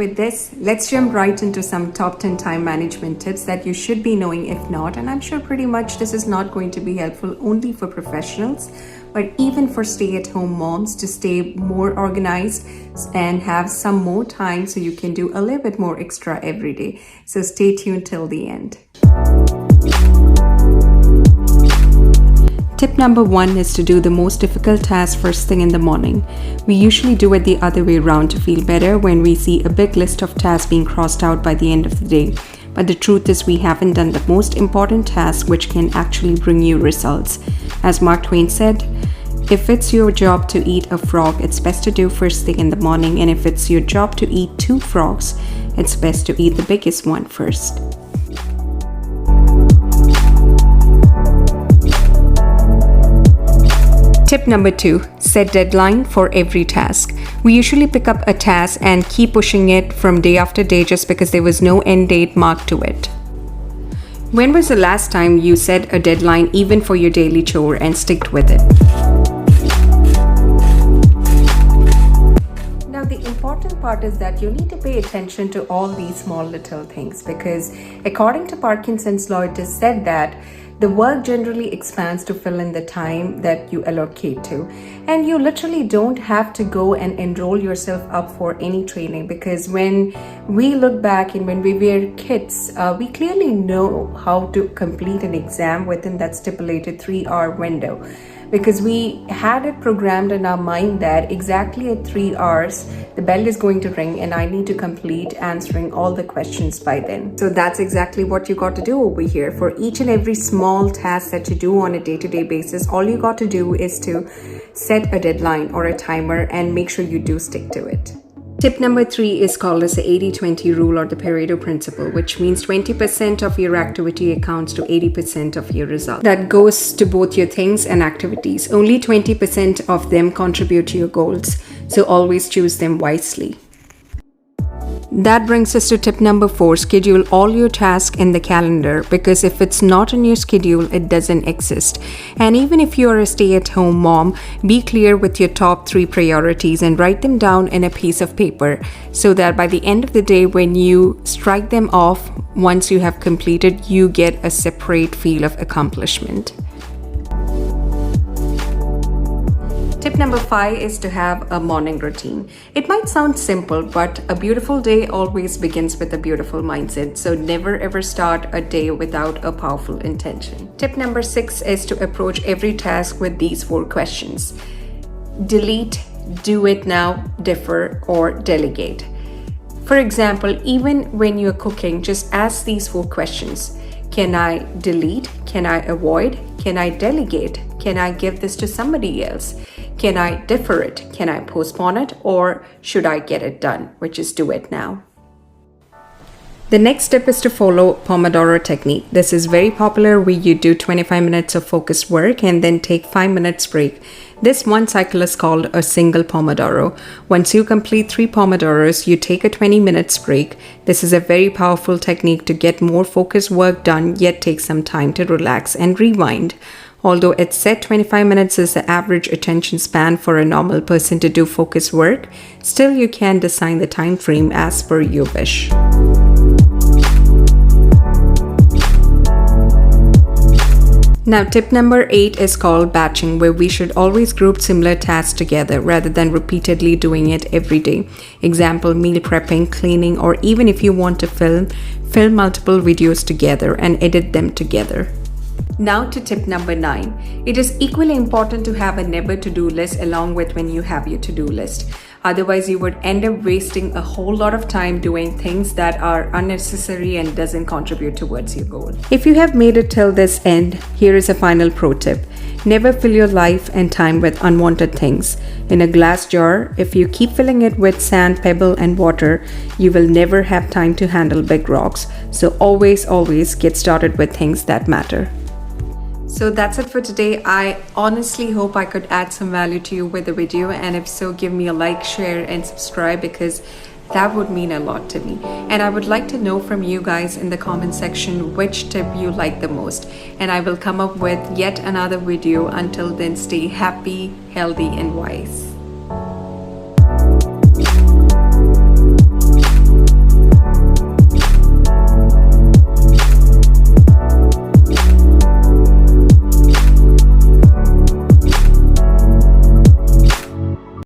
with this, let's jump right into some top 10 time management tips that you should be knowing if not. And I'm sure pretty much this is not going to be helpful only for professionals, but even for stay-at-home moms to stay more organized and have some more time so you can do a little bit more extra every day. So stay tuned till the end. Tip number 1 is to do the most difficult task first thing in the morning. We usually do it the other way around to feel better when we see a big list of tasks being crossed out by the end of the day. But the truth is we haven't done the most important task which can actually bring you results. As Mark Twain said, if it's your job to eat a frog, it's best to do first thing in the morning. And if it's your job to eat 2 frogs, it's best to eat the biggest one first. Tip number 2, set deadline for every task. We usually pick up a task and keep pushing it from day after day just because there was no end date marked to it. When was the last time you set a deadline even for your daily chore and sticked with it? Now the important part is that you need to pay attention to all these small little things, because according to Parkinson's law, it is said that the work generally expands to fill in the time that you allocate to. And you literally don't have to go and enroll yourself up for any training, because when we look back and when we were kids, we clearly know how to complete an exam within that stipulated 3-hour window. Because we had it programmed in our mind that exactly at 3 hours, the bell is going to ring and I need to complete answering all the questions by then. So that's exactly what you got to do over here. For each and every small task that you do on a day-to-day basis, all you got to do is to set a deadline or a timer and make sure you do stick to it. Tip number 3 is called as the 80-20 rule or the Pareto Principle, which means 20% of your activity accounts to 80% of your result. That goes to both your things and activities. Only 20% of them contribute to your goals, so always choose them wisely. That brings us to tip number 4, schedule all your tasks in the calendar, because if it's not in your schedule, it doesn't exist. And even if you're a stay-at-home mom, be clear with your top 3 priorities and write them down in a piece of paper so that by the end of the day, when you strike them off, once you have completed, you get a separate feel of accomplishment. Tip number 5 is to have a morning routine. It might sound simple, but a beautiful day always begins with a beautiful mindset. So never ever start a day without a powerful intention. Tip number 6 is to approach every task with these 4 questions. Delete, do it now, defer, or delegate. For example, even when you're cooking, just ask these 4 questions. Can I delete? Can I avoid? Can I delegate? Can I give this to somebody else? Can I defer it? Can I postpone it? Or should I get it done, which is do it now? The next step is to follow Pomodoro technique. This is very popular where you do 25 minutes of focused work and then take 5 minutes break. This one cycle is called a single Pomodoro. Once you complete 3 Pomodoros, you take a 20 minutes break. This is a very powerful technique to get more focused work done, yet take some time to relax and rewind. Although it's said 25 minutes is the average attention span for a normal person to do focused work, still you can design the time frame as per your wish. Now, tip number 8 is called batching, where we should always group similar tasks together rather than repeatedly doing it every day. Example, meal prepping, cleaning, or even if you want to film multiple videos together and edit them together. Now to tip number 9. It is equally important to have a never to-do list along with when you have your to-do list. Otherwise, you would end up wasting a whole lot of time doing things that are unnecessary and doesn't contribute towards your goal. If you have made it till this end, here is a final pro tip. Never fill your life and time with unwanted things. In a glass jar, if you keep filling it with sand, pebble, and water, you will never have time to handle big rocks. So always get started with things that matter. So that's it for today. I honestly hope I could add some value to you with the video, and if so, give me a like, share, and subscribe, because that would mean a lot to me. And I would like to know from you guys in the comment section which tip you like the most, and I will come up with yet another video. Until then, stay happy, healthy, and wise.